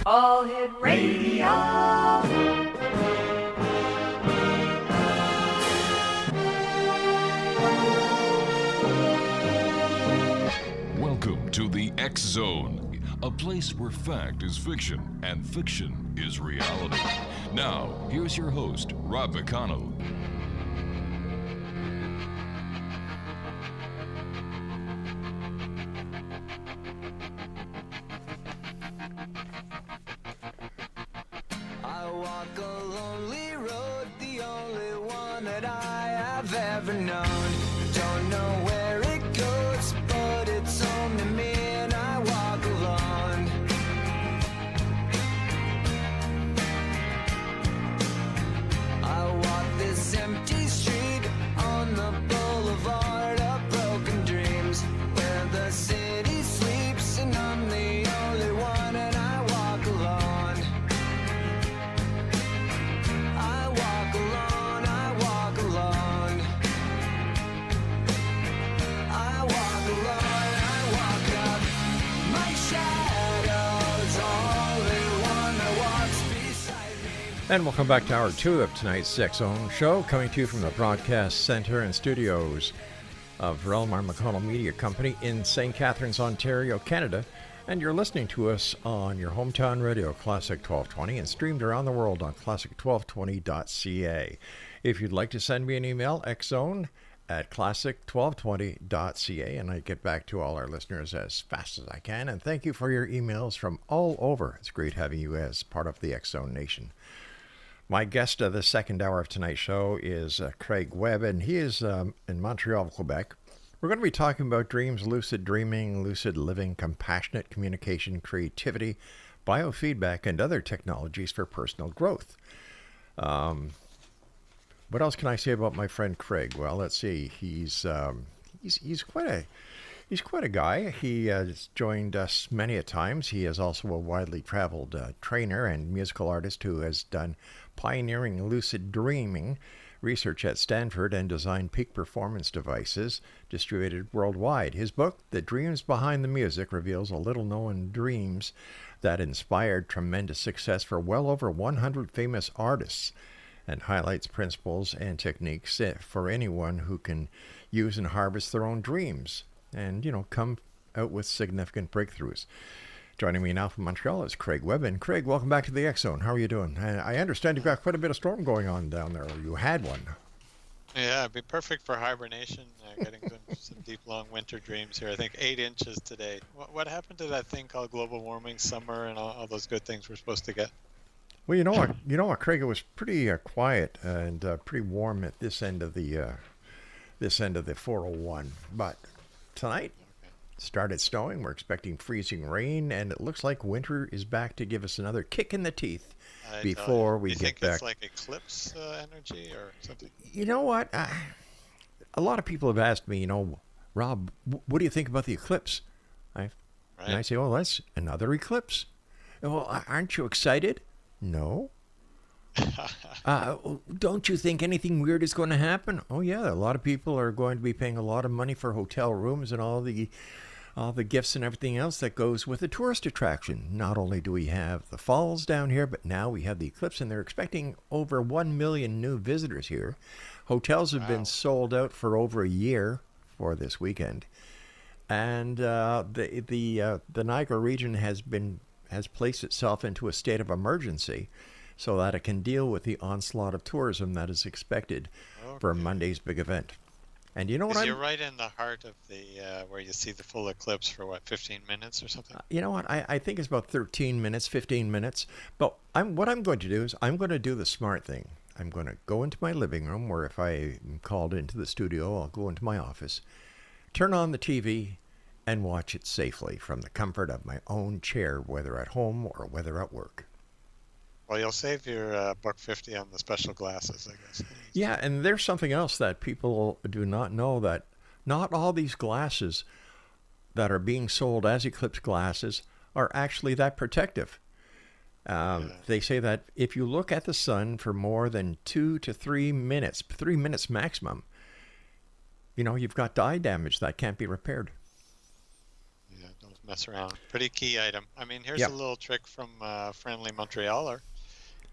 All Hit Radio. Welcome to the X Zone, a place where fact is fiction and fiction is reality. Now, here's your host, Rob McConnell. I walk a lonely road, the only one that I have ever known. Don't know where it goes, but it's home to me, and I walk alone. I walk this empty street on the boulevard of broken dreams, where the city sleeps and I'm the only one, and I walk alone. I walk alone, I walk alone. I walk alone, I walk up. My shadow's only one that walks beside me. And welcome back to Hour 2 of tonight's X Zone show, coming to you from the broadcast center and studios of Relmar McConnell Media Company in St. Catharines, Ontario, Canada. And you're listening to us on your hometown radio, Classic 1220, and streamed around the world on classic1220.ca. If you'd like to send me an email, xzone@classic1220.ca, and I get back to all our listeners as fast as I can. And thank you for your emails from all over. It's great having you as part of the X Zone Nation. My guest of the second hour of tonight's show is Craig Webb, and he is in Montreal, Quebec. We're going to be talking about dreams, lucid dreaming, lucid living, compassionate communication, creativity, biofeedback, and other technologies for personal growth. What else can I say about my friend Craig? Well, let's see. He's quite a guy. He has joined us many a times. He is also a widely traveled trainer and musical artist who has done pioneering lucid dreaming research at Stanford and designed peak performance devices distributed worldwide. His book, The Dreams Behind the Music, reveals a little-known dreams that inspired tremendous success for well over 100 famous artists and highlights principles and techniques for anyone who can use and harvest their own dreams and, come out with significant breakthroughs. Joining me now from Montreal is Craig Webb. And Craig, welcome back to the X Zone. How are you doing? I understand you've got quite a bit of storm going on down there, or you had one. Yeah, it'd be perfect for hibernation, getting some deep, long winter dreams here. I think 8 inches today. What happened to that thing called global warming, summer, and all those good things we're supposed to get? Well, you know what, Craig, it was pretty quiet and pretty warm at this end of the 401. But tonight, started snowing. We're expecting freezing rain, and it looks like winter is back to give us another kick in the teeth before we get back. Do you think it's like eclipse energy or something? You know what? A lot of people have asked me, Rob, what do you think about the eclipse? And I say, well, that's another eclipse. Well, aren't you excited? No. Don't you think anything weird is going to happen? Oh, yeah. A lot of people are going to be paying a lot of money for hotel rooms and all the gifts and everything else that goes with a tourist attraction. Not only do we have the falls down here, but now we have the eclipse, and they're expecting over 1 million new visitors here. Hotels have been sold out for over a year for this weekend. And the Niagara region has placed itself into a state of emergency so that it can deal with the onslaught of tourism that is expected for Monday's big event. And you know what? You're right in the heart of the where you see the full eclipse for 15 minutes or something. You know what? I think it's about 13 minutes, 15 minutes. But what I'm going to do is I'm going to do the smart thing. I'm going to go into my living room, or if I'm called into the studio, I'll go into my office, turn on the TV, and watch it safely from the comfort of my own chair, whether at home or whether at work. Well, you'll save your $150 on the special glasses, I guess. Yeah, and there's something else that people do not know, that not all these glasses that are being sold as eclipse glasses are actually that protective. They say that if you look at the sun for more than 2 to 3 minutes, 3 minutes maximum, you've got dye damage that can't be repaired. Yeah, mess around. Pretty key item. I mean, here's Yep. a little trick from friendly Montrealer.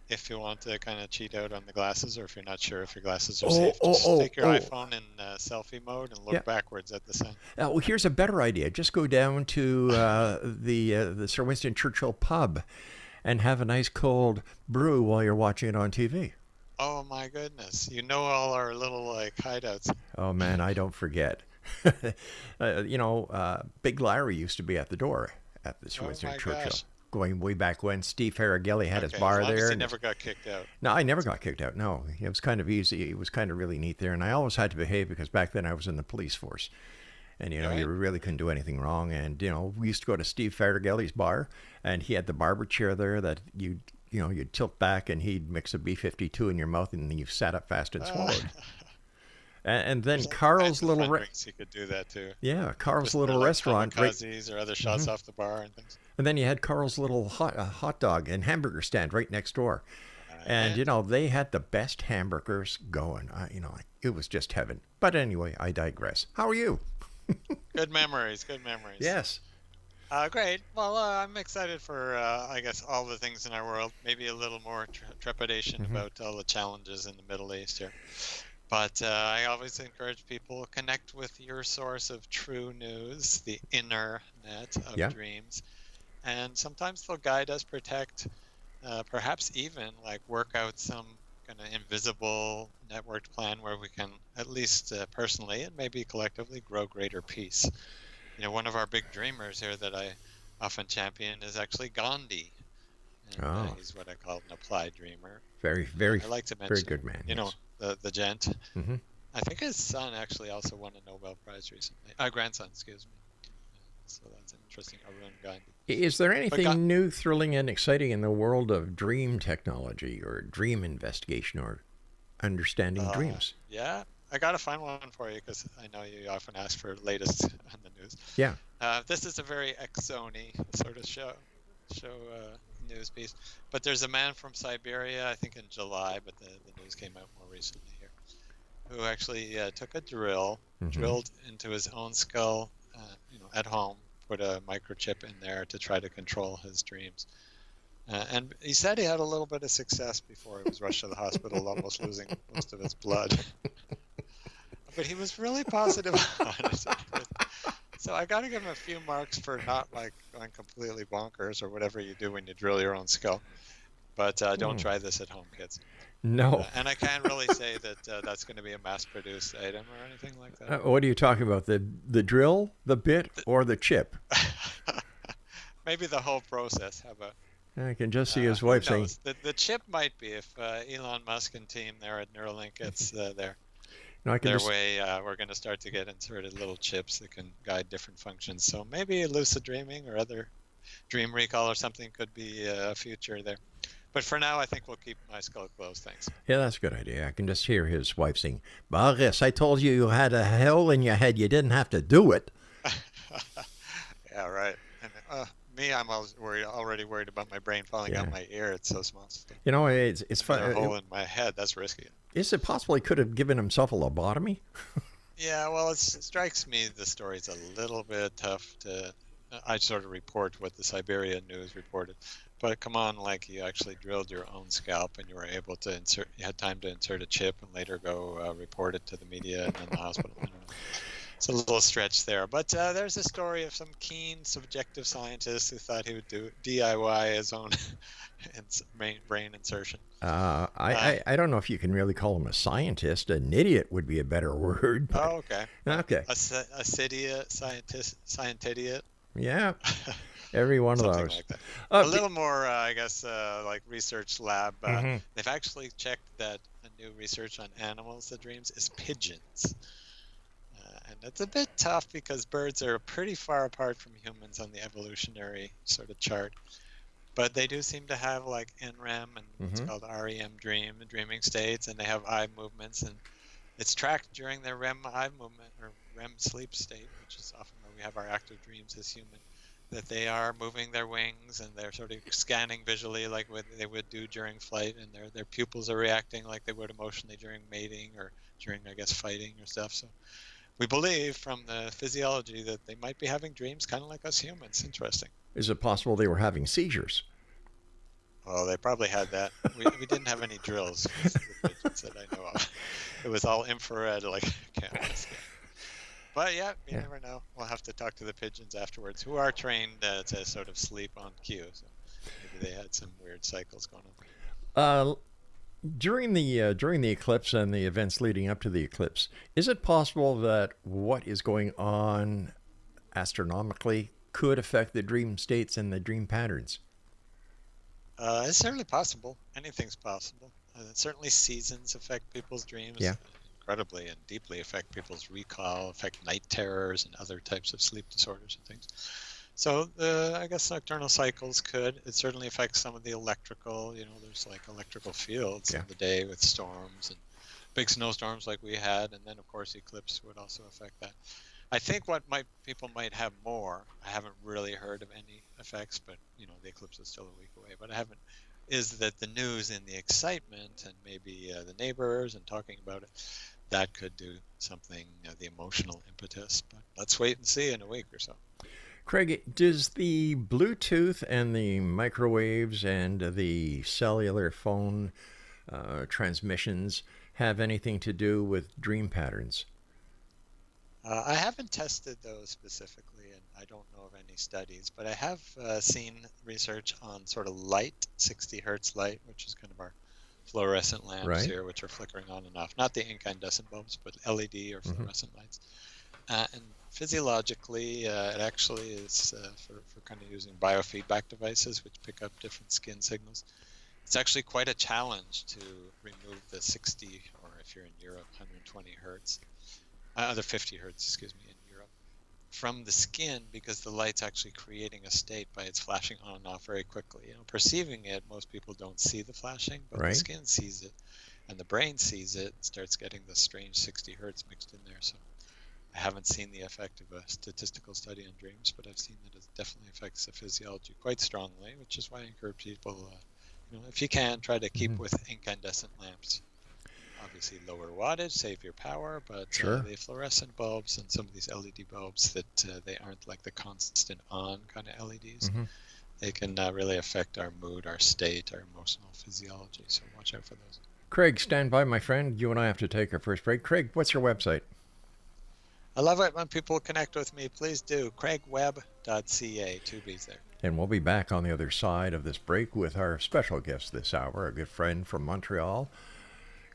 If you want to kind of cheat out on the glasses, or if you're not sure if your glasses are safe, just take your iPhone in selfie mode and look Yeah. backwards at the sun. Well, here's a better idea. Just go down to the Sir Winston Churchill pub and have a nice cold brew while you're watching it on TV. Oh my goodness! You know all our little like hideouts. Oh man, I don't forget. Big Larry used to be at the door at the Sir Winston my Churchill. gosh. Going way back when Steve Faragelli had his bar as long there. As he and never got kicked out. No, I never got kicked out. No, it was kind of easy. It was kind of really neat there, and I always had to behave because back then I was in the police force, and you really couldn't do anything wrong. And we used to go to Steve Faragelli's bar, and he had the barber chair there that you'd tilt back, and he'd mix a B-52 in your mouth, and then you sat up fast and swallowed. And then Carl's little he could do that too. Yeah, Carl's Just little like restaurant. kamikazes or other shots off the bar and things. And then you had Carl's little hot dog and hamburger stand right next door. And, they had the best hamburgers going. It was just heaven. But anyway, I digress. How are you? Good memories. Good memories. Yes. Great. Well, I'm excited for, I guess, all the things in our world. Maybe a little more trepidation about all the challenges in the Middle East here. But I always encourage people to connect with your source of true news, the internet of dreams. And sometimes they'll guide us, protect, perhaps even like work out some kind of invisible networked plan where we can at least personally and maybe collectively grow greater peace. One of our big dreamers here that I often champion is actually Gandhi. And, he's what I call an applied dreamer. Very, very, I like to mention, very good man. The gent. Mm-hmm. I think his son actually also won a Nobel Prize recently. Grandson, excuse me. So that's an interesting Arun Gandhi. Is there anything new, thrilling, and exciting in the world of dream technology or dream investigation or understanding dreams? Yeah, I got to find one for you because I know you often ask for latest on the news. Yeah. This is a very X-Zone-y sort of show news piece. But there's a man from Siberia, I think in July, but the news came out more recently here, who actually took a drill, drilled into his own skull, at home, put a microchip in there to try to control his dreams. And he said he had a little bit of success before he was rushed to the hospital, almost losing most of his blood. But he was really positive on it. So I got to give him a few marks for not like going completely bonkers or whatever you do when you drill your own skull. But don't try this at home, kids. No. And I can't really say that that's going to be a mass-produced item or anything like that. What are you talking about? The drill, the bit, or the chip? Maybe the whole process. How about? I can just see his wife saying... The chip might be if Elon Musk and team there at Neuralink gets there. No, we're going to start to get inserted little chips that can guide different functions. So maybe lucid dreaming or other dream recall or something could be a future there. But for now, I think we'll keep my skull closed. Thanks. Yeah, that's a good idea. I can just hear his wife saying, Boris, I told you you had a hole in your head. You didn't have to do it. Yeah, right. And me, I'm already worried about my brain falling out my ear. It's so small. It's fun. A hole in my head. That's risky. Is it possible he could have given himself a lobotomy? Yeah, well, it strikes me the story's a little bit tough to... I sort of report what the Siberia news reported. But come on, like you actually drilled your own scalp and you were able to you had time to insert a chip and later go report it to the media and then the hospital. It's a little stretch there. But there's a story of some keen subjective scientist who thought he would do DIY his own brain insertion. I don't know if you can really call him a scientist. An idiot would be a better word. But... Oh, okay. Okay. A scientidiot. Yeah. Every one of those. Something like that. A little more, I guess, like research lab. They've actually checked that a new research on animals that dreams is pigeons. And it's a bit tough because birds are pretty far apart from humans on the evolutionary sort of chart. But they do seem to have like NREM and what's called REM dreaming states, and they have eye movements, and it's tracked during their REM eye movement or REM sleep state, which is often where we have our active dreams as human, that they are moving their wings and they're sort of scanning visually like what they would do during flight, and their pupils are reacting like they would emotionally during mating or during, I guess, fighting or stuff. So we believe from the physiology that they might be having dreams kind of like us humans. Interesting. Is it possible they were having seizures? Well, they probably had that. We didn't have any drills with the pigeons that I know of. It was all infrared, like cameras. But yeah, you never know. We'll have to talk to the pigeons afterwards, who are trained to sort of sleep on cue. So maybe they had some weird cycles going on. During the eclipse and the events leading up to the eclipse, is it possible that what is going on astronomically could affect the dream states and the dream patterns? It's certainly possible. Anything's possible. Certainly seasons affect people's dreams. Yeah. Incredibly and deeply affect people's recall, affect night terrors and other types of sleep disorders and things. So I guess nocturnal cycles could. It certainly affects some of the electrical. There's like electrical fields in the day with storms and big snowstorms like we had, and then of course eclipse would also affect that. I think what people might have more. I haven't really heard of any effects, but the eclipse is still a week away. But I haven't. Is that the news and the excitement and maybe the neighbors and talking about it, that could do something, the emotional impetus. But let's wait and see in a week or so. Craig, does the Bluetooth and the microwaves and the cellular phone transmissions have anything to do with dream patterns? I haven't tested those specifically, and I don't know of any studies, but I have seen research on sort of light, 60 hertz light, which is kind of our fluorescent lamps here, which are flickering on and off. Not the incandescent bulbs, but LED or fluorescent lights. And physiologically, it actually is for kind of using biofeedback devices, which pick up different skin signals. It's actually quite a challenge to remove the 60, or if you're in Europe, 120 hertz. Other 50 hertz, excuse me, in Europe, from the skin, because the light's actually creating a state by its flashing on and off very quickly. Perceiving it, most people don't see the flashing, but the skin sees it, and the brain sees it, and starts getting the strange 60 hertz mixed in there. So I haven't seen the effect of a statistical study on dreams, but I've seen that it definitely affects the physiology quite strongly, which is why I encourage people, if you can, try to keep with incandescent lamps. Obviously lower wattage, save your power, but the fluorescent bulbs and some of these LED bulbs that they aren't like the constant on kind of LEDs. They can really affect our mood, our state, our emotional physiology. So watch out for those. Craig, stand by, my friend. You and I have to take our first break. Craig, what's your website? I love it when people connect with me. Please do. CraigWebb.ca. 2 B's there. And we'll be back on the other side of this break with our special guest this hour, a good friend from Montreal,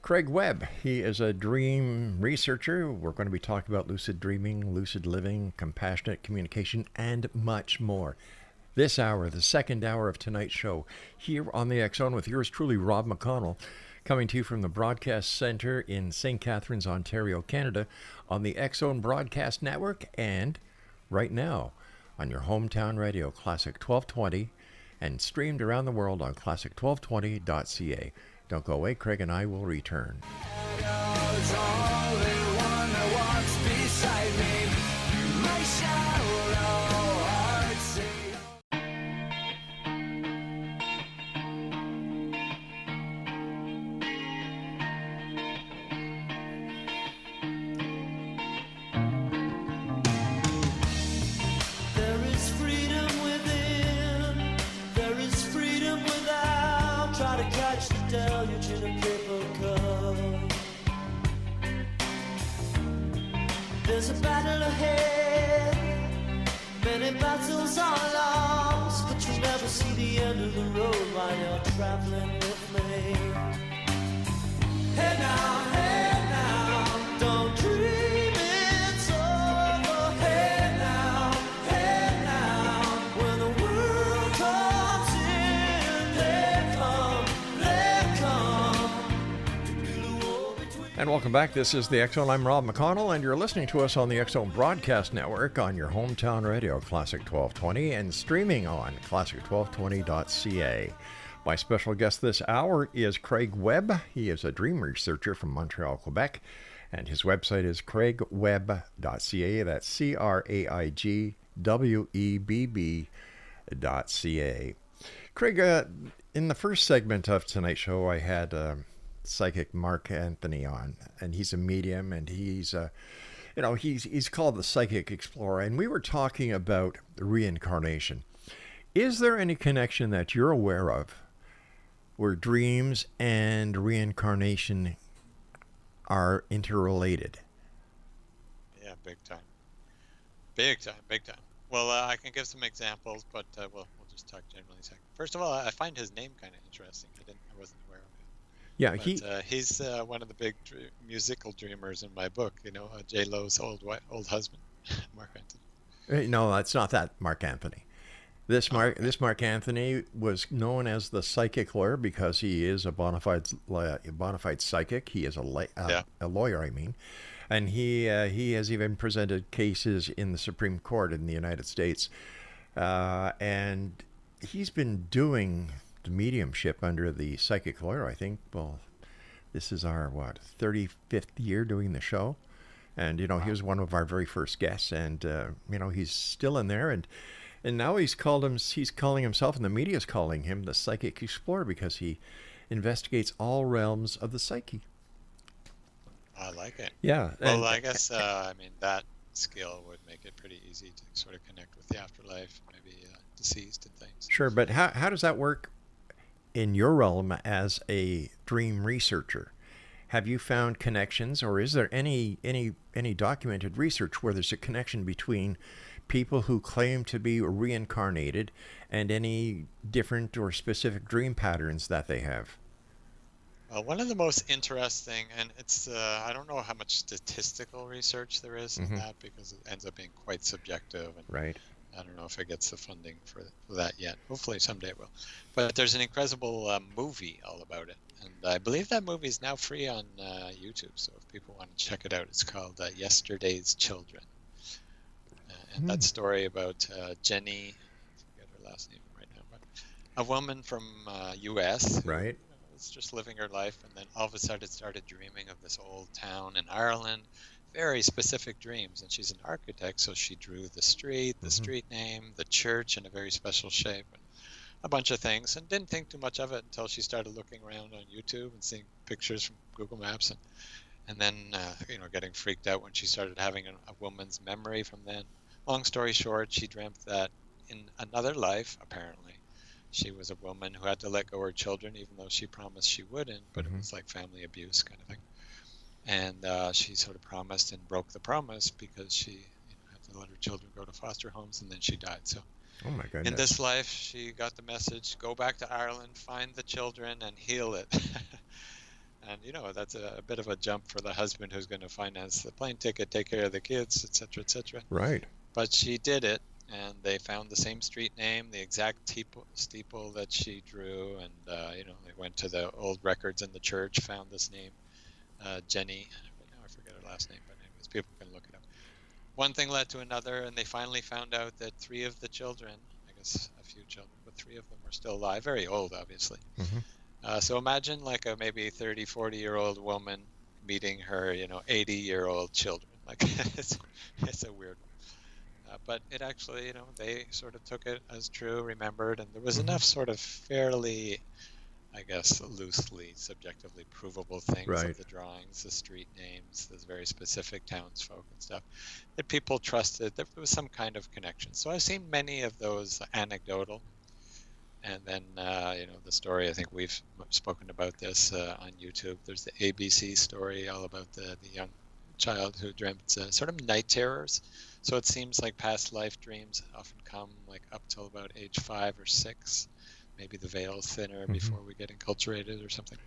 Craig Webb. He is a dream researcher. We're going to be talking about lucid dreaming, lucid living, compassionate communication, and much more. This hour, the second hour of tonight's show, here on the X Zone with yours truly, Rob McConnell, coming to you from the Broadcast Center in St. Catharines, Ontario, Canada, on the X Zone Broadcast Network, and right now on your hometown radio, Classic 1220, and streamed around the world on classic1220.ca. Don't go away. Craig and I will return. There's a battle ahead, many battles are lost, but you'll never see the end of the road while you're traveling with me. Hey now, don't dream it's over. Hey now, when the world comes in, they come to build a wall between. And welcome back. This is the X Zone. I'm Rob McConnell, and you're listening to us on the X Zone Broadcast Network on your hometown radio, Classic 1220, and streaming on classic1220.ca. My special guest this hour is Craig Webb. He is a dream researcher from Montreal, Quebec, and his website is craigwebb.ca. That's CraigWebb.ca. Craig, in the first segment of tonight's show, I had psychic Mark Anthony on, and he's a medium, and he's he's called the Psychic Explorer, and we were talking about reincarnation. Is there any connection that you're aware of where dreams and reincarnation are interrelated? Yeah, big time. Big time, big time. Well, I can give some examples, but we'll just talk generally a second. First of all, I find his name kind of interesting. I wasn't aware of it. Yeah, But he's one of the big musical dreamers in my book. J Lo's old husband, Mark Anthony. No, that's not that Mark Anthony. This Mark Anthony was known as the psychic lawyer because he is a bona fide psychic. He is a lawyer, I mean. And he has even presented cases in the Supreme Court in the United States. And he's been doing the mediumship under the psychic lawyer, I think. Well, this is our, 35th year doing the show. And, he was one of our very first guests. And, he's still in there. And now he's calling himself, and the media is calling him the Psychic Explorer because he investigates all realms of the psyche. I like it. Yeah. Well, I guess that skill would make it pretty easy to sort of connect with the afterlife, maybe deceased and things. Sure, but how does that work in your realm as a dream researcher? Have you found connections, or is there any documented research where there's a connection between people who claim to be reincarnated and any different or specific dream patterns that they have? One of the most interesting, and it's I don't know how much statistical research there is in that because it ends up being quite subjective. And right. I don't know if it gets the funding for that yet. Hopefully someday it will. But there's an incredible movie all about it. And I believe that movie is now free on YouTube. So if people want to check it out, it's called Yesterday's Children. And that story about Jenny, I forget her last name right now, but a woman from U.S. who, right. was just living her life, and then all of a sudden started dreaming of this old town in Ireland, very specific dreams. And she's an architect, so she drew the street name, the church in a very special shape, and a bunch of things, and didn't think too much of it until she started looking around on YouTube and seeing pictures from Google Maps, and then getting freaked out when she started having a woman's memory from then. Long story short, she dreamt that in another life, apparently, she was a woman who had to let go of her children, even though she promised she wouldn't, but it was like family abuse kind of thing. And she sort of promised and broke the promise because she had to let her children go to foster homes, and then she died. So oh my goodness. In this life, she got the message, go back to Ireland, find the children, and heal it. And, that's a bit of a jump for the husband who's going to finance the plane ticket, take care of the kids, et cetera, et cetera. Right. But she did it, and they found the same street name, the exact steeple that she drew, and, they went to the old records in the church, found this name, Jenny. Now I forget her last name, but anyways, people can look it up. One thing led to another, and they finally found out that 3 of the children, I guess a few children, but 3 of them were still alive, very old, obviously. So imagine like a maybe 30, 40-year-old woman meeting her, 80-year-old children. Like it's a weird one. But it actually, they sort of took it as true, remembered, and there was enough sort of fairly, I guess, loosely, subjectively provable things of the drawings, the street names, the very specific townsfolk and stuff, that people trusted that there was some kind of connection. So I've seen many of those anecdotal. And then, the story, I think we've spoken about this on YouTube. There's the ABC story all about the young child who dreamt sort of night terrors. So it seems like past life dreams often come like up till about age 5 or 6. Maybe the veil's thinner before we get enculturated or something.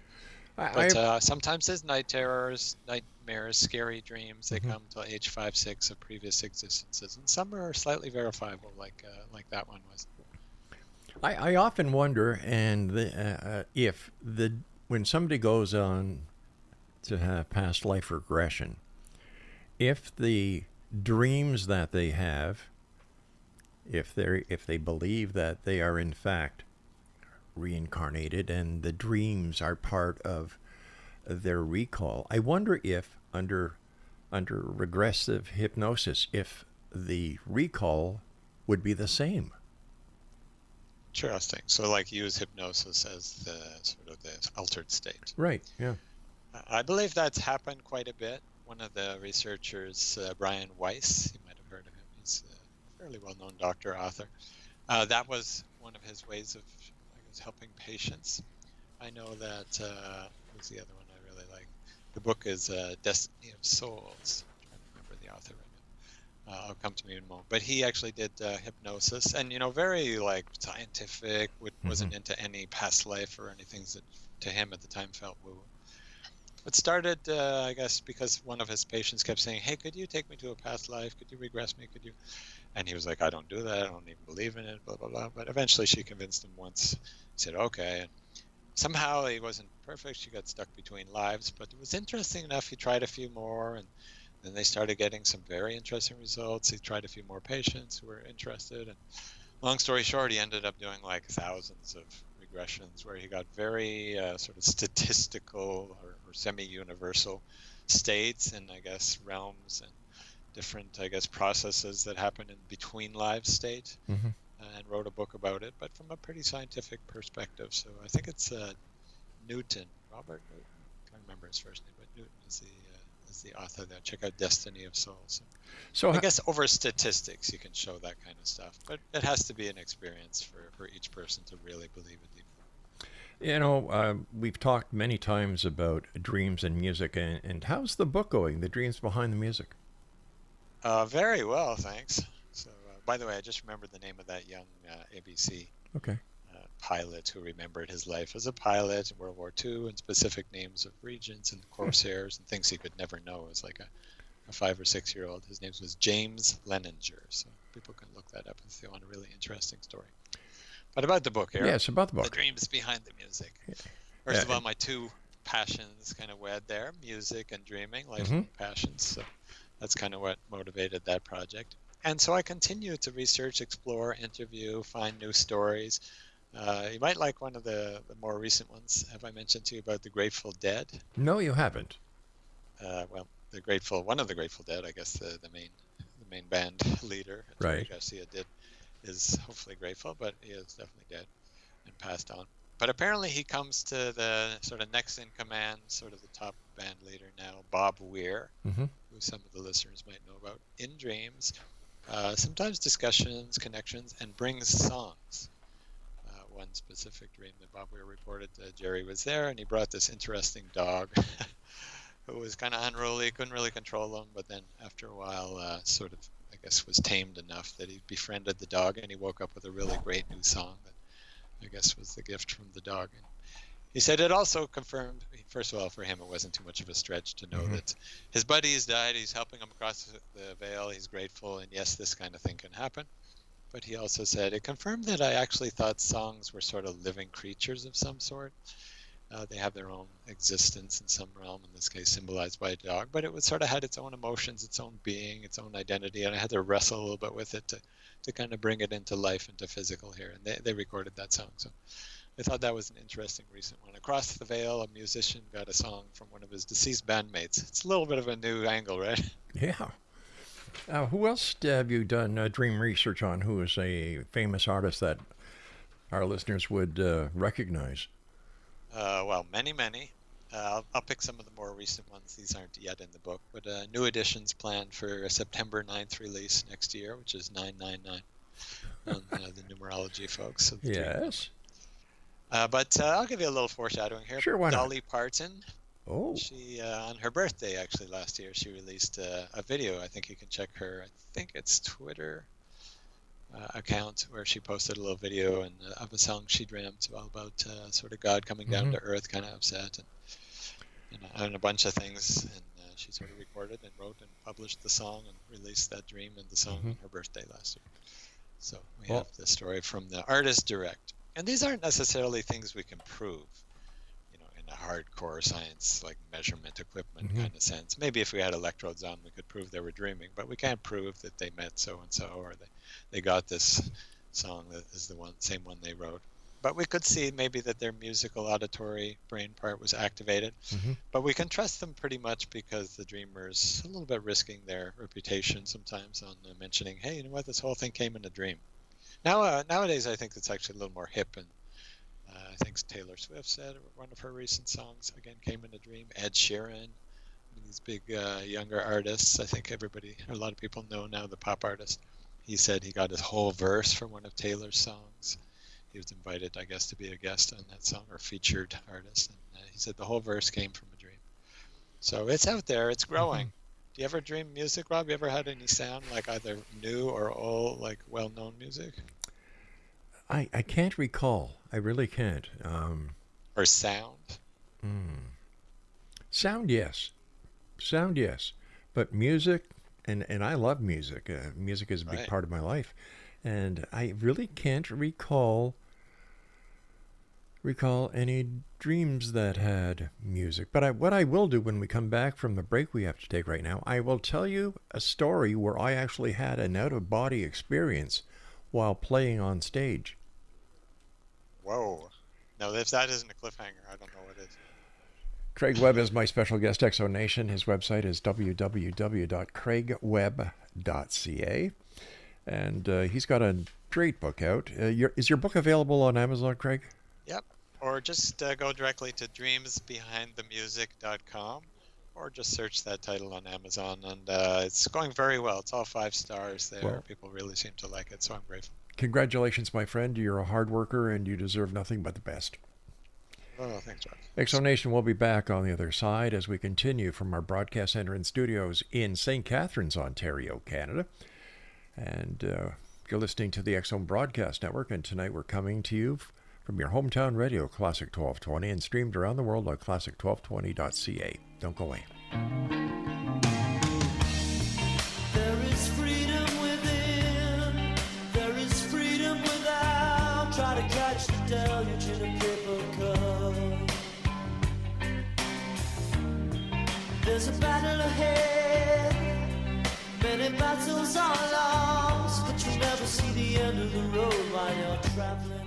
But sometimes there's night terrors, nightmares, scary dreams. They come till age 5, 6 of previous existences. And some are slightly verifiable, like that one was. I often wonder, and when somebody goes on to have past life regression, if the dreams that they have, if they believe that they are in fact reincarnated and the dreams are part of their recall, I wonder if under regressive hypnosis, if the recall would be the same. Interesting. So like use hypnosis as the sort of the altered state. Right, yeah. I believe that's happened quite a bit. one of the researchers, Brian Weiss, you might have heard of him. He's a fairly well-known doctor, author. That was one of his ways of, I guess, helping patients. I know that, what's the other one I really like? The book is Destiny of Souls. I'm trying to remember the author right now. I'll come to me in a moment. But he actually did hypnosis, and very like scientific. Wasn't into any past life or anything that to him at the time felt woo. It started, I guess, because one of his patients kept saying, "Hey, could you take me to a past life? Could you regress me? Could you?" And he was like, "I don't do that. I don't even believe in it." Blah blah blah. But eventually, she convinced him once. He said, "Okay." And somehow he wasn't perfect. She got stuck between lives, but it was interesting enough. He tried a few more, and then they started getting some very interesting results. He tried a few more patients who were interested, and long story short, he ended up doing like thousands of regressions where he got very sort of statistical or semi-universal states and I guess realms and different I guess processes that happen in between lives state, and wrote a book about it, but from a pretty scientific perspective. So I think it's Newton, Robert Newton. I can't remember his first name, but Newton is the author there. Check out Destiny of Souls. So I guess over statistics you can show that kind of stuff, but it has to be an experience for each person to really believe it deeply. We've talked many times about dreams and music, and how's the book going, The Dreams Behind the Music? Very well, thanks. So, by the way, I just remembered the name of that young ABC pilot who remembered his life as a pilot in World War II and specific names of regions and corsairs and things he could never know. It was like a 5 or 6 year old. His name was James Leninger. So people can look that up if they want a really interesting story. But about the book, Eric. Yes, about the book. The dreams behind the music. First of all, my two passions kind of wed there, music and dreaming, lifelong passions. So that's kind of what motivated that project. And so I continue to research, explore, interview, find new stories. You might like one of the more recent ones. Have I mentioned to you about the Grateful Dead? No, you haven't. Well, one of the Grateful Dead, I guess the main band leader, Jerry Garcia, is hopefully grateful, but he is definitely dead and passed on. But apparently he comes to the sort of next in command, sort of the top band leader now, Bob Weir, who some of the listeners might know about, in dreams, sometimes discussions, connections, and brings songs. One specific dream that Bob Weir reported, Jerry was there, and he brought this interesting dog who was kind of unruly, couldn't really control him, but then after a while sort of, I guess, was tamed enough that he befriended the dog, and he woke up with a really great new song that I guess was the gift from the dog. And he said it also confirmed, first of all, for him it wasn't too much of a stretch to know that his buddy's died, he's helping him across the veil, he's grateful, and yes, this kind of thing can happen. But he also said it confirmed that I actually thought songs were sort of living creatures of some sort. They have their own existence in some realm, in this case symbolized by a dog, but it was sort of had its own emotions, its own being, its own identity, and I had to wrestle a little bit with it to kind of bring it into life, into physical here, and they recorded that song. So I thought that was an interesting recent one. Across the Veil, a musician got a song from one of his deceased bandmates. It's a little bit of a new angle, right? Yeah. Who else have you done dream research on? Who is a famous artist that our listeners would recognize? Well, many. I'll pick some of the more recent ones. These aren't yet in the book, but new editions planned for a September 9th release next year, which is 999 on the numerology folks. Yes. But I'll give you a little foreshadowing here. Sure, why not? Dolly Parton. Oh. She, on her birthday, actually, last year, she released a video. I think you can check her, I think it's Twitter account, where she posted a little video of a song she dreamt all about sort of God coming down to earth, kind of upset, and a bunch of things. And she sort of recorded and wrote and published the song and released that dream and the song on her birthday last year. So we have the story from the artist direct. And these aren't necessarily things we can prove, in a hardcore science, like measurement equipment kind of sense. Maybe if we had electrodes on, we could prove they were dreaming, but we can't prove that they met so-and-so, or they got this song that is the same one they wrote. But we could see maybe that their musical auditory brain part was activated. But we can trust them pretty much because the dreamer's a little bit risking their reputation sometimes on mentioning, hey, you know what, this whole thing came in a dream. Nowadays, I think it's actually a little more hip, and I think Taylor Swift said one of her recent songs, again, came in a dream. Ed Sheeran these big younger artists. I think a lot of people know now the pop artist. He said he got his whole verse from one of Taylor's songs. He was invited, I guess, to be a guest on that song or featured artist. And he said the whole verse came from a dream. So it's out there. It's growing. Do you ever dream music, Rob? You ever had any sound like either new or old, like well-known music? I can't recall. I really can't. Or sound? Sound, yes. Sound, yes. But music, and I love music. Music is a big part of my life. And I really can't recall any dreams that had music. But what I will do when we come back from the break we have to take right now, I will tell you a story where I actually had an out-of-body experience while playing on stage. Whoa. No, if that isn't a cliffhanger, I don't know what is. Craig Webb is my special guest, Exo Nation. His website is www.craigwebb.ca. And he's got a great book out. Is your book available on Amazon, Craig? Yep. Or just go directly to dreamsbehindthemusic.com, or just search that title on Amazon. And it's going very well. It's all 5 stars there. Well, people really seem to like it, so I'm grateful. Congratulations, my friend. You're a hard worker, and you deserve nothing but the best. Oh, thanks, Rob. Exo Nation will be back on the other side as we continue from our broadcast center and studios in St. Catharines, Ontario, Canada. And you're listening to the Exxon Broadcast Network, and tonight we're coming to you from your hometown radio, Classic 1220, and streamed around the world on classic1220.ca. Don't go away. There is freedom within, there is freedom without. Try to catch the deluge in a paper cup. There's a battle ahead, many battles are lost, but you never see the end of the road while you're traveling.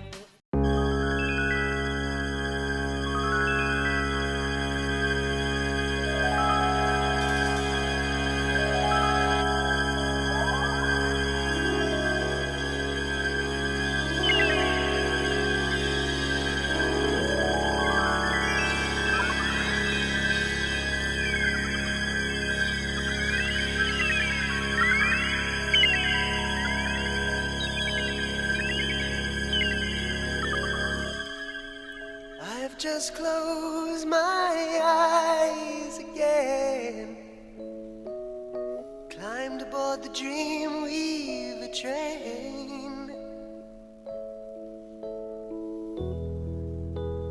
Just close my eyes again. Climbed aboard the Dreamweaver train.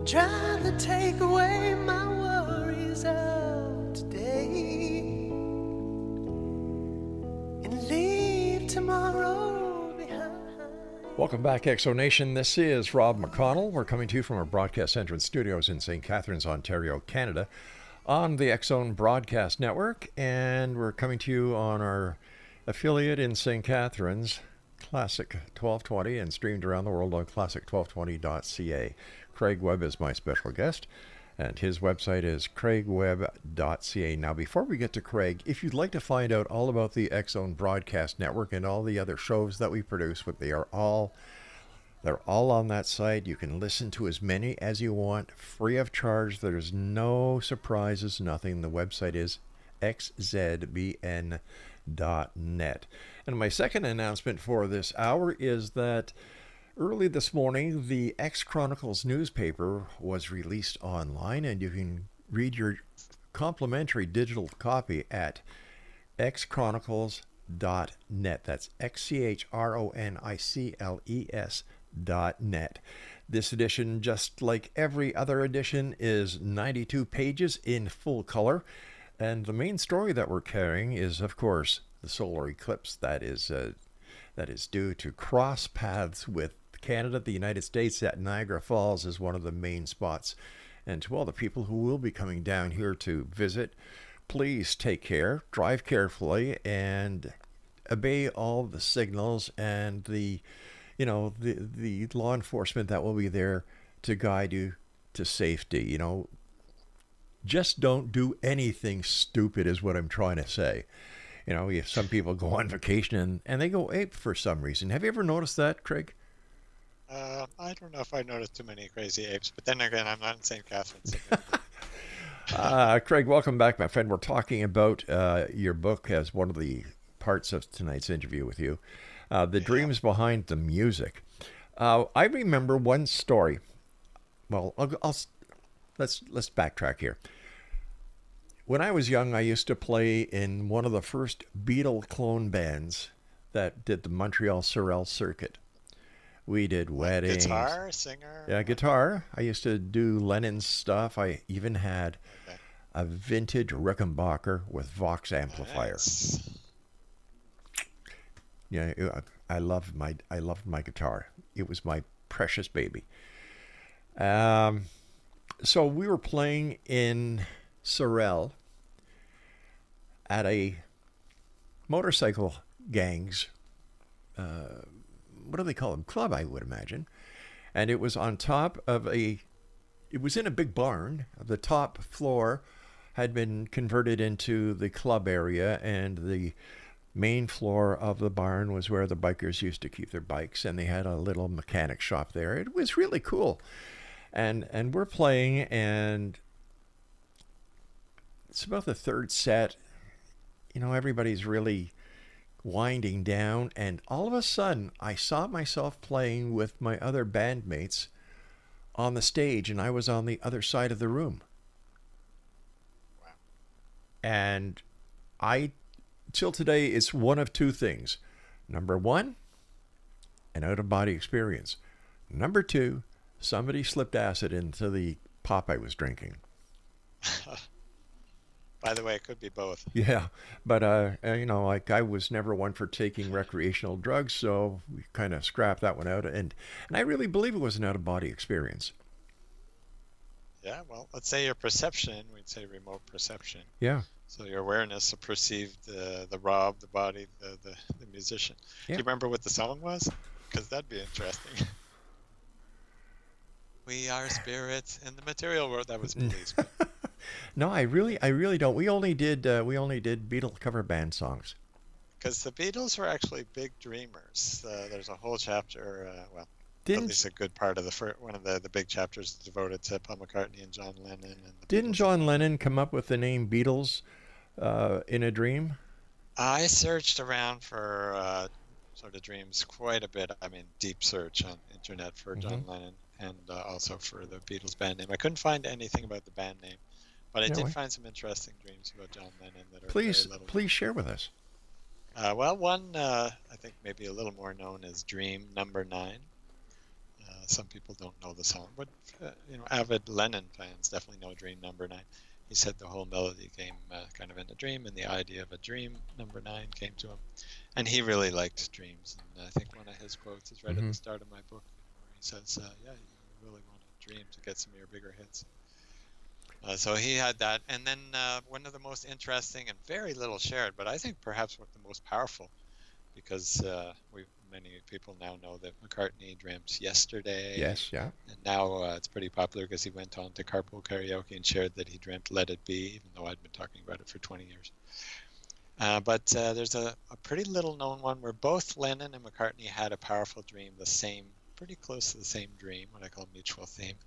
Trying to take away my worries of today and leave tomorrow behind. Welcome back, Exo Nation. This is Rob McConnell. We're coming to you from our broadcast center and studios in St. Catharines, Ontario, Canada, on the Exxon Broadcast Network, and we're coming to you on our affiliate in St. Catharines, Classic 1220, and streamed around the world on classic1220.ca. Craig Webb is my special guest, and his website is craigwebb.ca. Now, before we get to Craig, if you'd like to find out all about the Exxon Broadcast Network and all the other shows that we produce, they're all on that site. You can listen to as many as you want, free of charge. There's no surprises, nothing. The website is xzbn.net. And my second announcement for this hour is that early this morning, the X Chronicles newspaper was released online, and you can read your complimentary digital copy at xchronicles.net. That's xchronicles.net. This edition, just like every other edition, is 92 pages in full color, and the main story that we're carrying is, of course, the solar eclipse that is due to cross paths with Canada. The United States at Niagara Falls is one of the main spots. And to all the people who will be coming down here to visit, please take care, drive carefully, and obey all the signals and the law enforcement that will be there to guide you to safety. Just don't do anything stupid is what I'm trying to say. If some people go on vacation and they go ape for some reason. Have you ever noticed that, Craig? I don't know if I noticed too many crazy apes, but then again, I'm not in St. Catharines. So Craig, welcome back, my friend. We're talking about your book as one of the parts of tonight's interview with you, the dreams behind the music. I remember one story. Well, let's backtrack here. When I was young, I used to play in one of the first Beatle clone bands that did the Montreal Sorel circuit. We did weddings. Guitar, singer? Yeah, guitar. I used to do Lennon's stuff. I even had a vintage Rickenbacker with Vox amplifier. Nice. Yeah, I loved my guitar. It was my precious baby. So we were playing in Sorel at a motorcycle gang's, what do they call them? Club, I would imagine. And it was on top of it was in a big barn. The top floor had been converted into the club area, and the main floor of the barn was where the bikers used to keep their bikes, and they had a little mechanic shop there. It was really cool. And we're playing, and it's about the third set. You know, everybody's really winding down, and all of a sudden I saw myself playing with my other bandmates on the stage, and I was on the other side of the room. Wow. And till today, it's one of two things. Number one, an out-of-body experience. Number two, somebody slipped acid into the pop I was drinking. By the way, it could be both. Yeah, but like I was never one for taking recreational drugs, so we kind of scrapped that one out. And I really believe it was an out-of-body experience. Yeah, well, let's say your perception, we'd say remote perception. Yeah. So your awareness of perceived the Rob, the body, the musician. Yeah. Do you remember what the song was? Because that'd be interesting. We are spirits in the material world. That was Police. No, I really don't. We only did Beatle cover band songs. Because the Beatles were actually big dreamers. There's a whole chapter, at least a good part of one of the big chapters devoted to Paul McCartney and John Lennon. And Didn't Beatles. John Lennon come up with the name Beatles in a dream? I searched around for sort of dreams quite a bit. I mean, deep search on internet for John Lennon and also for the Beatles band name. I couldn't find anything about the band name, but I did find some interesting dreams about John Lennon that are Please share with us. One I think maybe a little more known as Dream Number 9. Some people don't know the song, but avid Lennon fans definitely know Dream Number 9. He said the whole melody came kind of in a dream, and the idea of a dream number 9 came to him. And he really liked dreams. And I think one of his quotes is right at the start of my book, where he says, you really want to dream to get some of your bigger hits. So he had that. And then one of the most interesting and very little shared, but I think perhaps one of the most powerful, because many people now know that McCartney dreamt Yesterday. Yes, yeah. And now it's pretty popular because he went on to Carpool Karaoke and shared that he dreamt Let It Be, even though I'd been talking about it for 20 years. But there's a pretty little known one where both Lennon and McCartney had a powerful dream, pretty close to the same dream, what I call mutual theme,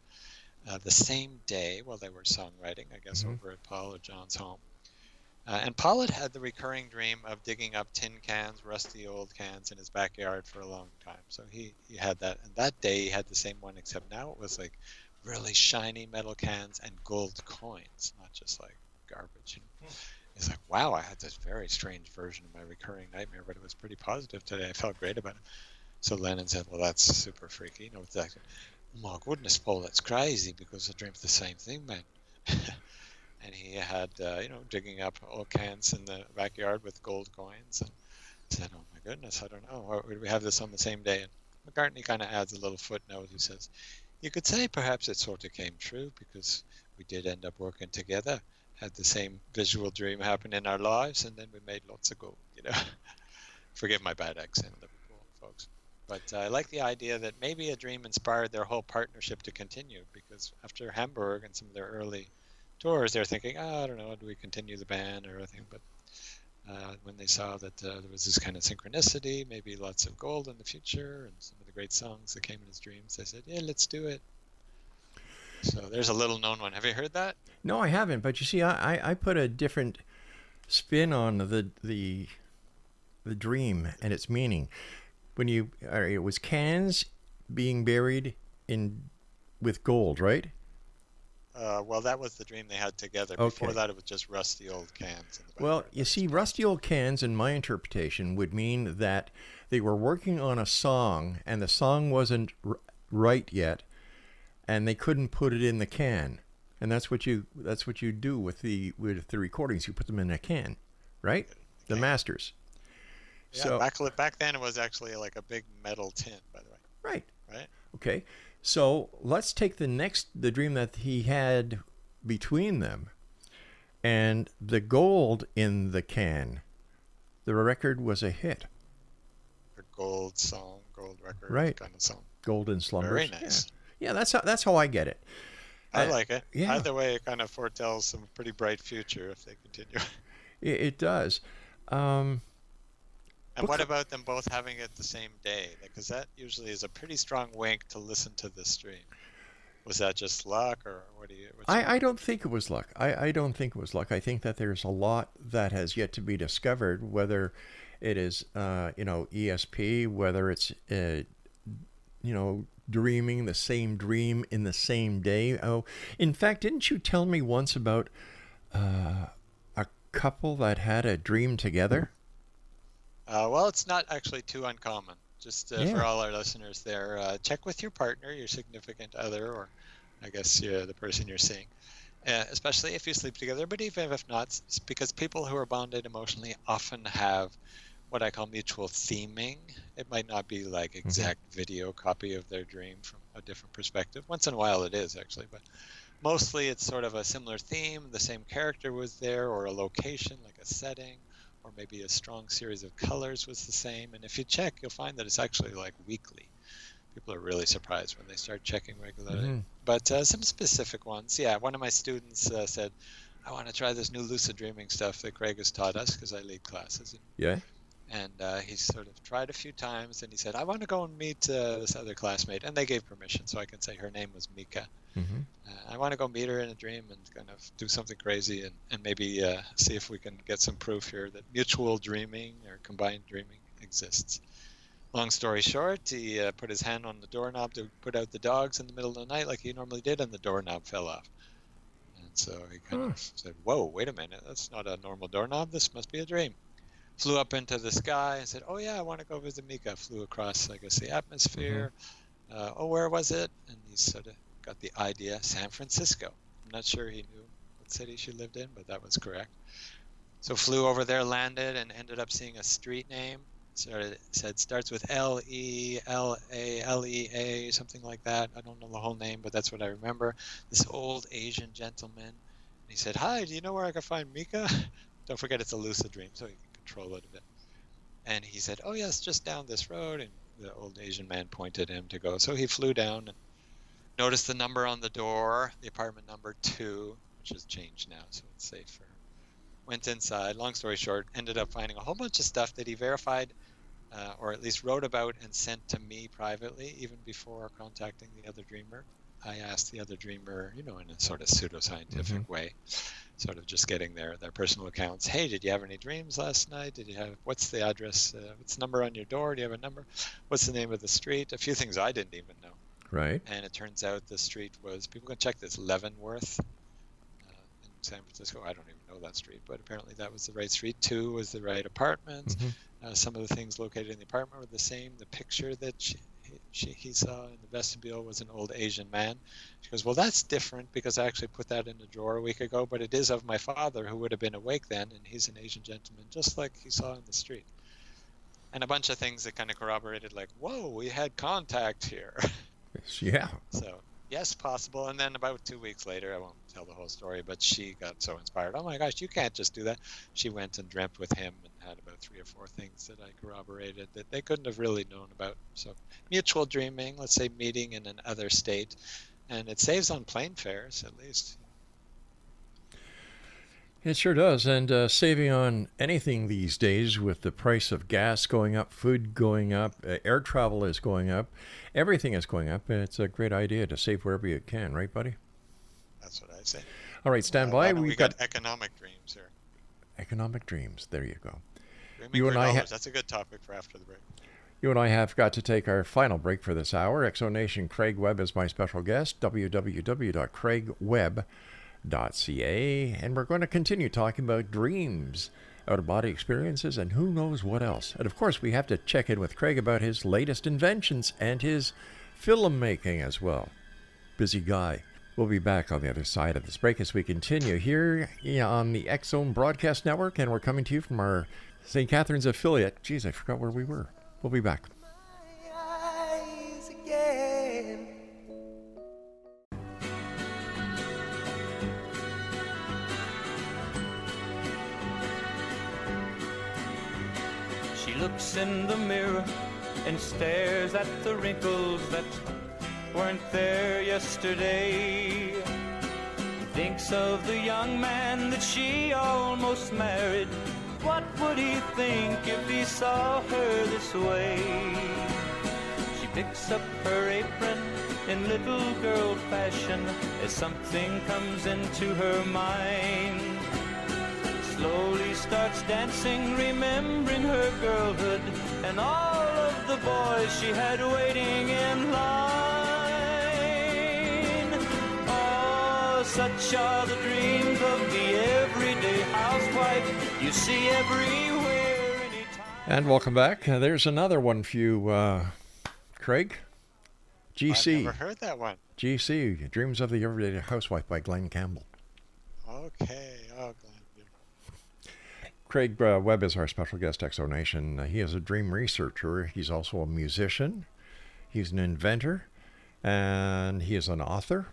the same day while they were songwriting, I guess, over at Paul or John's home. And Paul had the recurring dream of digging up tin cans, rusty old cans in his backyard for a long time. So he had that. And that day he had the same one, except now it was like really shiny metal cans and gold coins, not just like garbage. He's like, wow, I had this very strange version of my recurring nightmare, but it was pretty positive today. I felt great about it. So Lennon said, well, that's super freaky. It's like, oh my goodness, Paul, that's crazy because I dreamt the same thing, man. And he had, digging up old cans in the backyard with gold coins. And said, oh my goodness, I don't know. We have this on the same day. And McCartney kind of adds a little footnote. He says, you could say perhaps it sort of came true because we did end up working together, had the same visual dream happen in our lives, and then we made lots of gold, Forgive my bad accent, Liverpool folks. But I like the idea that maybe a dream inspired their whole partnership to continue, because after Hamburg and some of their early tours, they're thinking, I don't know, do we continue the band or anything? But when they saw that there was this kind of synchronicity, maybe lots of gold in the future, and some of the great songs that came in his dreams, they said, yeah, let's do it. So there's a little known one. Have you heard that? No, I haven't. But you see, I put a different spin on the dream and its meaning. When it was cans being buried in with gold, right? Well, that was the dream they had together. Okay. Before that, it was just rusty old cans. In the Well, backyard. you see, rusty old cans, in my interpretation, would mean that they were working on a song, and the song wasn't right yet, and they couldn't put it in the can. And that's what you do with the recordings. You put them in a can, right? The masters. Yeah, So back then it was actually like a big metal tin, by the way. right. Right? Okay. So let's take the dream that he had between them, and the gold in the can. The record was a hit. A gold song, gold record Right. kind of song. Golden Slumbers. Very nice. Yeah, that's how I get it. I like it. yeah. Either way, it kind of foretells some pretty bright future if they continue. It does. And what about them both having it the same day? Because that usually is a pretty strong wink to listen to the stream. Was that just luck, or what do you? I don't think it was luck. I don't think it was luck. I think that there's a lot that has yet to be discovered, whether it is, ESP, whether it's, dreaming the same dream in the same day. Oh, in fact, didn't you tell me once about a couple that had a dream together? Well, it's not actually too uncommon. Just Yeah. for all our listeners there, check with your partner, your significant other, or I guess the person you're seeing, especially if you sleep together. But even if not, it's because people who are bonded emotionally often have what I call mutual theming. It might not be like exact video copy of their dream from a different perspective. Once in a while it is actually, but mostly it's sort of a similar theme. The same character was there, or a location, like a setting, or maybe a strong series of colors was the same. And if you check, you'll find that it's actually like weekly. People are really surprised when they start checking regularly. But some specific ones. Yeah, one of my students said, I want to try this new lucid dreaming stuff that Craig has taught us, because I lead classes. Yeah. And he sort of tried a few times, and he said, I want to go and meet this other classmate. And they gave permission, so I can say her name was Mika. I want to go meet her in a dream and kind of do something crazy, and maybe see if we can get some proof here that mutual dreaming or combined dreaming exists. Long story short, he put his hand on the doorknob to put out the dogs in the middle of the night like he normally did, and the doorknob fell off. And so he kind of said, whoa, wait a minute, that's not a normal doorknob, this must be a dream. Flew up into the sky and said, oh yeah, I want to go visit Mika. Flew across, I guess, the atmosphere. Where was it? And he sort of got the idea, San Francisco. I'm not sure he knew what city she lived in, but that was correct. So flew over there, landed, and ended up seeing a street name. Said starts with L-E-L-A-L-E-A, something like that. I don't know the whole name, but that's what I remember. This old Asian gentleman. And he said, hi, do you know where I can find Mika? Don't forget it's a lucid dream, so you can control it a bit. And he said, oh yes, just down this road. And the old Asian man pointed him to go. So he flew down and noticed the number on the door, the apartment number 2, which has changed now, so it's safer. Went inside. Long story short, ended up finding a whole bunch of stuff that he verified, or at least wrote about and sent to me privately, even before contacting the other dreamer. I asked the other dreamer, in a sort of pseudoscientific way, sort of just getting their personal accounts. Hey, did you have any dreams last night? What's the address? What's the number on your door? Do you have a number? What's the name of the street? A few things I didn't even know. Right. And it turns out the street was, people can check this, Leavenworth in San Francisco. I don't even know that street, but apparently that was the right street. 2 was the right apartment. Some of the things located in the apartment were the same. The picture that he saw in the vestibule was an old Asian man. She goes, well, that's different because I actually put that in a drawer a week ago, but it is of my father who would have been awake then, and he's an Asian gentleman, just like he saw in the street. And a bunch of things that kind of corroborated, like, whoa, we had contact here. Yeah. So, yes, possible. And then about 2 weeks later, I won't tell the whole story, but she got so inspired. Oh my gosh, you can't just do that. She went and dreamt with him and had about 3 or 4 things that I corroborated that they couldn't have really known about. So mutual dreaming, let's say meeting in another state, and it saves on plane fares at least. It sure does. And saving on anything these days with the price of gas going up, food going up, air travel is going up, everything is going up. And it's a great idea to save wherever you can, right, buddy? That's what I say. All right, stand by. We've got economic dreams here. Economic dreams. There you go. Dreaming You for and I dollars. That's a good topic for after the break. You and I have got to take our final break for this hour. Exonation Craig Webb is my special guest, www.craigwebb.ca. And we're going to continue talking about dreams, out-of-body experiences, and who knows what else. And of course, we have to check in with Craig about his latest inventions and his filmmaking as well. Busy guy. We'll be back on the other side of this break as we continue here on the X Zone Broadcast Network, and we're coming to you from our St. Catharines affiliate. Geez, I forgot where we were. We'll be back. She looks in the mirror and stares at the wrinkles that weren't there yesterday. Thinks of the young man that she almost married. What would he think if he saw her this way? She picks up her apron in little girl fashion as something comes into her mind. Slowly starts dancing, remembering her girlhood and all of the boys she had waiting in line. Such are the dreams of the everyday housewife you see everywhere, anytime. And welcome back. There's another one for you, Craig. GC. I've never heard that one. GC, Dreams of the Everyday Housewife by Glenn Campbell. Okay. Oh, Glenn. Craig Webb is our special guest, Exonation. He is a dream researcher. He's also a musician. He's an inventor. And he is an author.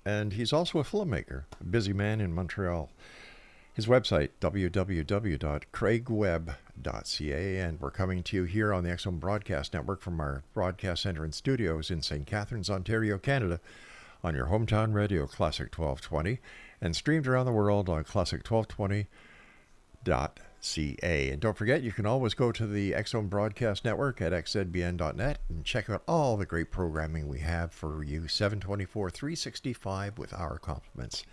And he's also a filmmaker, a busy man in Montreal. His website, www.craigwebb.ca, and we're coming to you here on the X Zone Broadcast Network from our broadcast center and studios in St. Catharines, Ontario, Canada, on your hometown radio, Classic 1220, and streamed around the world on classic1220.ca. And don't forget, you can always go to the X Zone Broadcast Network at xzbn.net and check out all the great programming we have for you, 724, 365 with our compliments.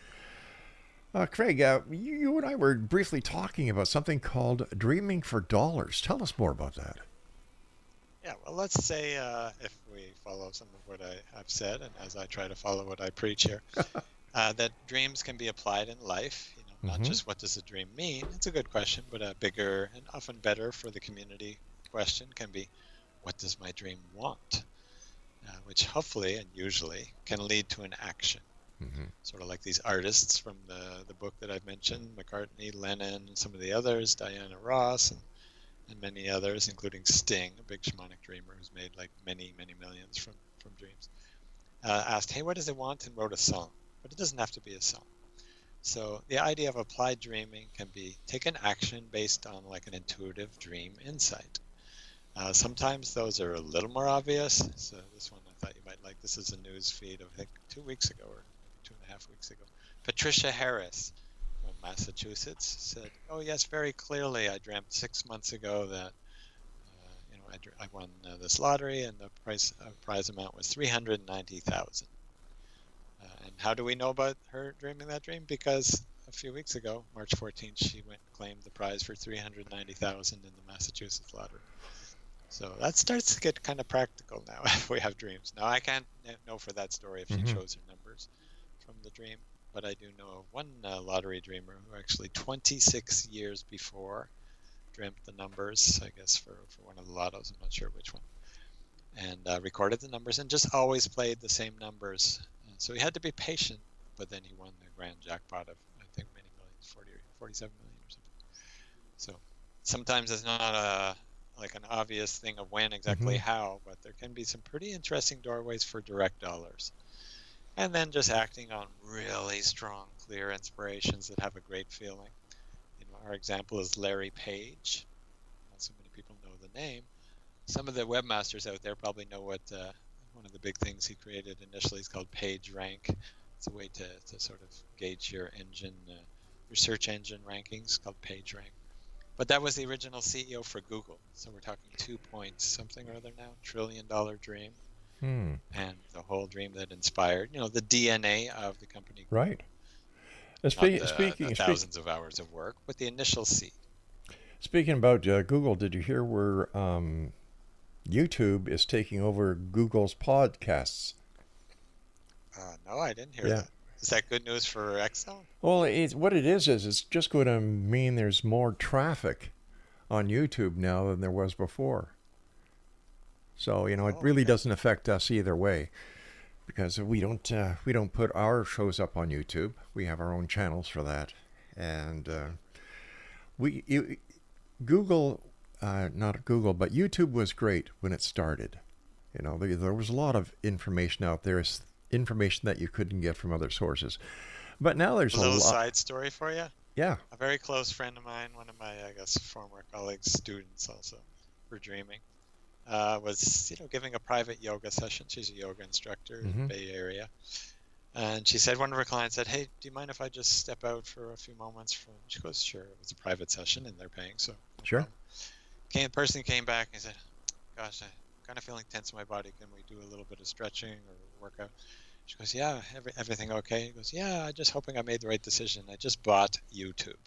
Craig, you and I were briefly talking about something called Dreaming for Dollars. Tell us more about that. Yeah, well, let's say if we follow some of what I've said, and as I try to follow what I preach here, that dreams can be applied in life. Not just what does a dream mean? It's a good question, but a bigger and often better for the community question can be, what does my dream want? Which hopefully and usually can lead to an action. Sort of like these artists from the book that I've mentioned, McCartney, Lennon, and some of the others, Diana Ross, and many others, including Sting, a big shamanic dreamer who's made like many, many millions from dreams, asked, hey, what does it want? And wrote a song. But it doesn't have to be a song. So the idea of applied dreaming can be taken action based on like an intuitive dream insight. Sometimes those are a little more obvious. So this one I thought you might like. This is a news feed of I think 2 weeks ago or 2.5 weeks ago. Patricia Harris from Massachusetts said, "Oh yes, very clearly. I dreamt 6 months ago that I won this lottery and the prize amount was $390,000." And how do we know about her dreaming that dream? Because a few weeks ago, March 14th, she went and claimed the prize for $390,000 in the Massachusetts lottery. So that starts to get kind of practical now if we have dreams. Now, I can't know for that story if she chose her numbers from the dream, but I do know of one lottery dreamer who actually 26 years before dreamt the numbers, I guess, for one of the lottos. I'm not sure which one. And recorded the numbers and just always played the same numbers. So he had to be patient, but then he won the grand jackpot of, I think, many millions, 47 million or something. So sometimes it's not like an obvious thing of when exactly how, but there can be some pretty interesting doorways for direct dollars. And then just acting on really strong, clear inspirations that have a great feeling. Our example is Larry Page. Not so many people know the name. Some of the webmasters out there probably know what one of the big things he created initially is called PageRank. It's a way to sort of gauge your search engine rankings, called PageRank. But that was the original CEO for Google. So we're talking 2 point something or other now, $1 trillion dream. and the whole dream that inspired, the DNA of the company. Right. Not Speaking the thousands of hours of work, but the initial seed. speaking about Google, did you hear where YouTube is taking over Google's podcasts? No, I didn't hear that. Is that good news for Excel? Well, what it is it's just going to mean there's more traffic on YouTube now than there was before. So, it really doesn't affect us either way, because we don't put our shows up on YouTube. We have our own channels for that. And Google, not Google, but YouTube was great when it started. There was a lot of information out there, information that you couldn't get from other sources. But now there's a little lot. Side story for you. Yeah. A very close friend of mine, one of my, former colleagues, students also, for dreaming, was, giving a private yoga session. She's a yoga instructor in the Bay Area. And she said, one of her clients said, "Hey, do you mind if I just step out for a few moments?" She goes, "Sure." It was a private session and they're paying, so. Sure. The person came back and said, "Gosh, I'm kind of feeling tense in my body. Can we do a little bit of stretching or workout?" She goes, "Yeah, everything okay?" He goes, "Yeah, I'm just hoping I made the right decision. I just bought YouTube."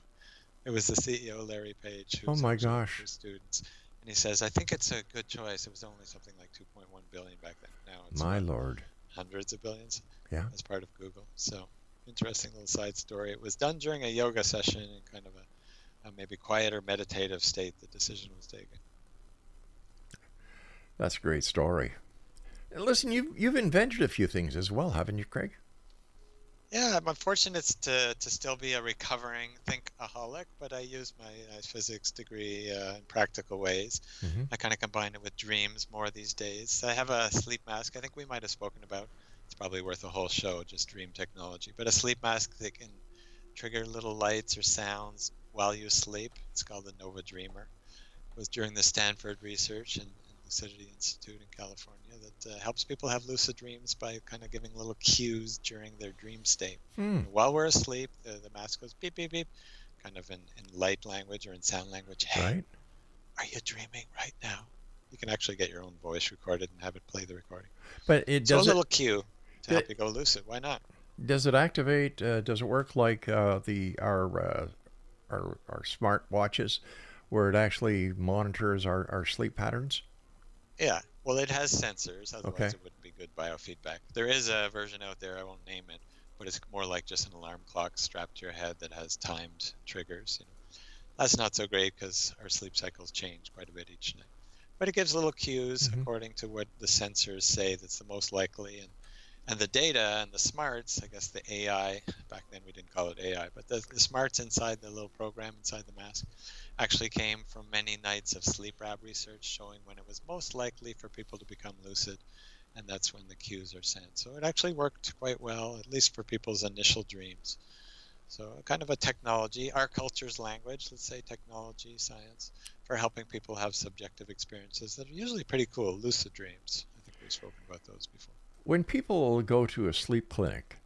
It was the CEO, Larry Page, who's Oh my actually gosh. for students. And he says, "I think it's a good choice." It was only something like 2.1 billion back then. Now it's My Lord. hundreds of billions. Yeah. As part of Google. So, interesting little side story. It was done during a yoga session in kind of a maybe quieter meditative state. The decision was taken. That's a great story. And listen, you've invented a few things as well, haven't you, Craig? Yeah, I'm fortunate to still be a recovering thinkaholic, but I use my physics degree in practical ways. I kind of combine it with dreams more these days. I have a sleep mask. I think we might have spoken about. It's probably worth a whole show, just dream technology. But a sleep mask that can trigger little lights or sounds while you sleep. It's called the Nova Dreamer. It was during the Stanford research and Lucidity Institute in California that helps people have lucid dreams by kind of giving little cues during their dream state. While we're asleep, the mask goes beep, beep, beep, kind of in light language or in sound language. "Hey, Right. Are you dreaming right now?" You can actually get your own voice recorded and have it play the recording. But it So a does little cue to help you go lucid. Why not? Does it activate? Does it work like our smart watches, where it actually monitors our sleep patterns? Yeah. Well, it has sensors. Otherwise, Okay. it wouldn't be good biofeedback. There is a version out there. I won't name it, but it's more like just an alarm clock strapped to your head that has timed triggers. That's not so great because our sleep cycles change quite a bit each night. But it gives little cues according to what the sensors say that's the most likely. And the data and the smarts, I guess the AI, back then we didn't call it AI, but the smarts inside the little program inside the mask actually came from many nights of sleep lab research showing when it was most likely for people to become lucid. And that's when the cues are sent. So it actually worked quite well, at least for people's initial dreams. So kind of a technology, our culture's language, let's say technology, science, for helping people have subjective experiences that are usually pretty cool, lucid dreams. I think we've spoken about those before. When people go to a sleep clinic,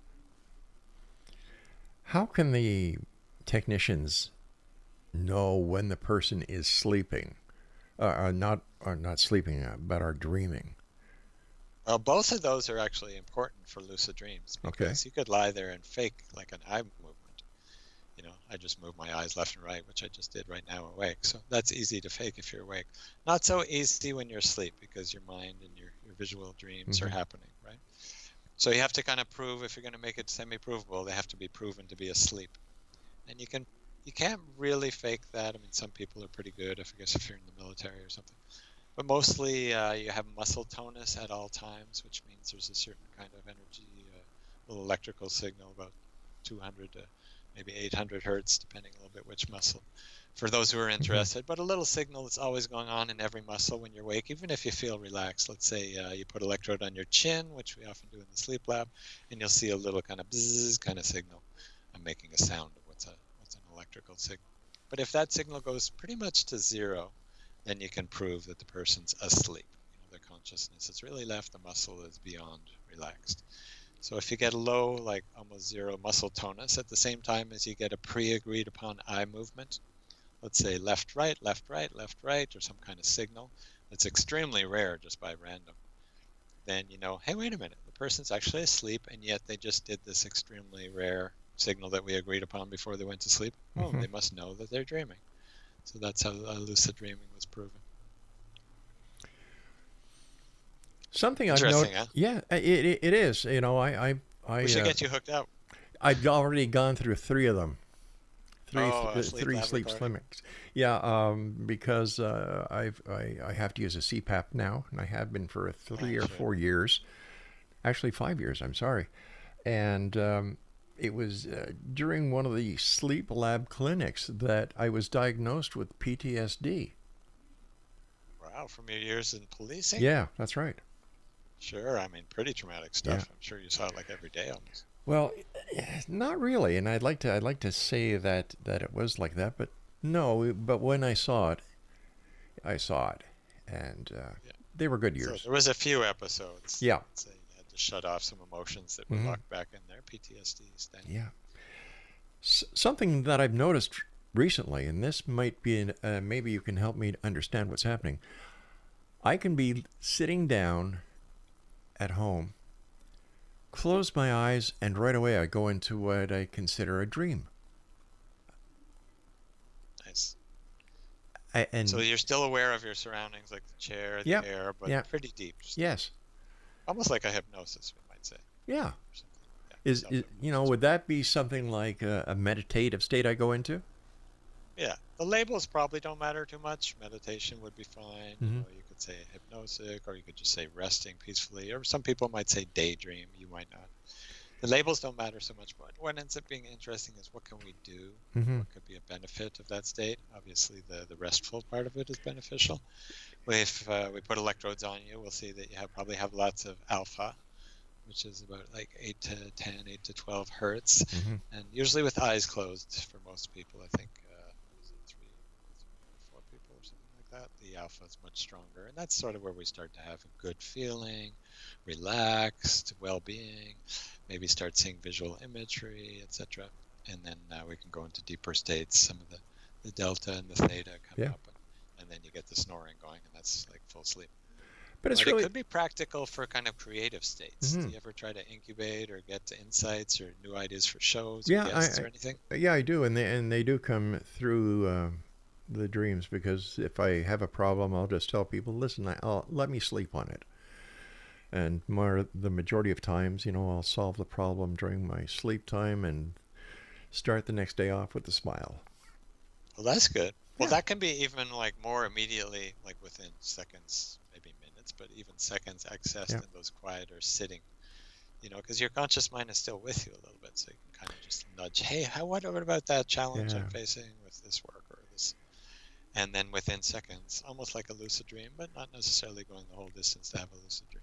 how can the technicians know when the person is sleeping, not sleeping, but are dreaming? Well, both of those are actually important for lucid dreams because you could lie there and fake like an eye movement. I just move my eyes left and right, which I just did right now awake. So that's easy to fake if you're awake. Not so easy when you're asleep because your mind and your visual dreams are happening, right? So you have to kind of prove, if you're going to make it semi-provable, they have to be proven to be asleep. And you can't really fake that. I mean, some people are pretty good, I guess if you're in the military or something. But mostly you have muscle tonus at all times, which means there's a certain kind of energy, little electrical signal, about 200 to maybe 800 hertz, depending a little bit which muscle, for those who are interested. But a little signal that's always going on in every muscle when you're awake, even if you feel relaxed. Let's say you put electrode on your chin, which we often do in the sleep lab, and you'll see a little kind of bzzz kind of signal. I'm making a sound of what's an electrical signal. But if that signal goes pretty much to zero, then you can prove that the person's asleep. Their consciousness is really left, the muscle is beyond relaxed. So if you get low, like almost zero muscle tonus, at the same time as you get a pre-agreed upon eye movement, let's say left, right, left, right, left, right, or some kind of signal, it's extremely rare just by random. then you know, hey, wait a minute, the person's actually asleep, and yet they just did this extremely rare signal that we agreed upon before they went to sleep. Oh, they must know that they're dreaming. So that's how lucid dreaming was proven. Something I've Interesting, noticed. huh? Yeah, it is. You know, I We should get you hooked up. I'd already gone through 3 of them. Three lab sleep recording. slimmings. Yeah, because I have to use a CPAP now, and I have been for 3 or sure. 4 years. Actually, 5 years. I'm sorry. And it was during one of the sleep lab clinics that I was diagnosed with PTSD. Wow, from your years in policing? Yeah, that's right. Sure, I mean, pretty traumatic stuff. Yeah. I'm sure you saw it like every day almost. Well, not really, and I'd like to say that it was like that, but no. But when I saw it, and they were good years. So there was a few episodes. Yeah. So you had to shut off some emotions that were locked back in there. PTSD thing. Yeah. Something that I've noticed recently, and this might be maybe you can help me understand what's happening. I can be sitting down at home, close my eyes, and right away I go into what I consider a dream. Nice. And So you're still aware of your surroundings, like the chair, the Yep, air, but yep. pretty deep. Just yes, almost like a hypnosis, we might say. yeah. Or something. Yeah, Is would that be something like a meditative state I go into? Yeah, the labels probably don't matter too much. Meditation would be fine. You know, you could say hypnosis, or you could just say resting peacefully, or some people might say daydream. You might not. The labels don't matter so much, but what ends up being interesting is what can we do? What could be a benefit of that state? Obviously, the restful part of it is beneficial. If we put electrodes on you, we'll see that you probably have lots of alpha, which is about like 8 to 10, 8 to 12 hertz, and usually with eyes closed for most people. I think 3 or 4 people or something like that. The alpha is much stronger, and that's sort of where we start to have a good feeling, relaxed, well-being, maybe start seeing visual imagery, etc. And then we can go into deeper states. Some of the delta and the theta come up, and then you get the snoring going, and that's like full sleep. But it's But really it could be practical for kind of creative states. Do you ever try to incubate or get to insights or new ideas for shows or guests or anything? Yeah, I do, and they do come through the dreams, because if I have a problem, I'll just tell people, listen, let me sleep on it. And the majority of times, I'll solve the problem during my sleep time and start the next day off with a smile. Well, that's good. Well, that can be even like more immediately, like within seconds, maybe minutes, but even seconds accessed in those quieter sitting, because your conscious mind is still with you a little bit. So you can kind of just nudge, hey, what about that challenge I'm facing with this work or this? And then within seconds, almost like a lucid dream, but not necessarily going the whole distance to have a lucid dream.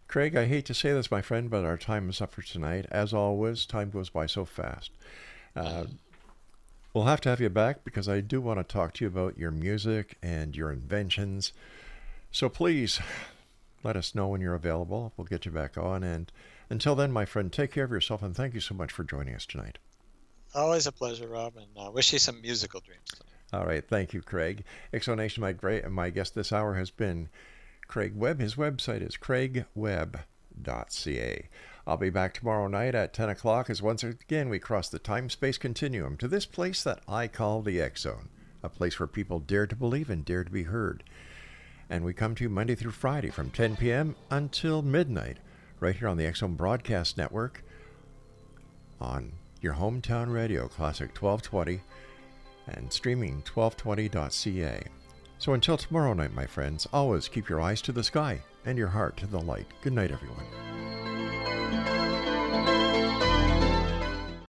Craig, I hate to say this, my friend, but our time is up for tonight. As always, time goes by so fast. We'll have to have you back, because I do want to talk to you about your music and your inventions. So please, let us know when you're available. We'll get you back on. And until then, my friend, take care of yourself, and thank you so much for joining us tonight. Always a pleasure, Rob, and wish you some musical dreams tonight. All right. Thank you, Craig. Explanation, my guest this hour has been Craig Webb. His website is craigwebb.ca. I'll be back tomorrow night at 10 o'clock as once again we cross the time-space continuum to this place that I call the X Zone, a place where people dare to believe and dare to be heard. And we come to you Monday through Friday from 10 p.m. until midnight, right here on the X Zone Broadcast Network on your hometown radio, Classic 1220, and streaming 1220.ca. So until tomorrow night, my friends, always keep your eyes to the sky and your heart to the light. Good night, everyone.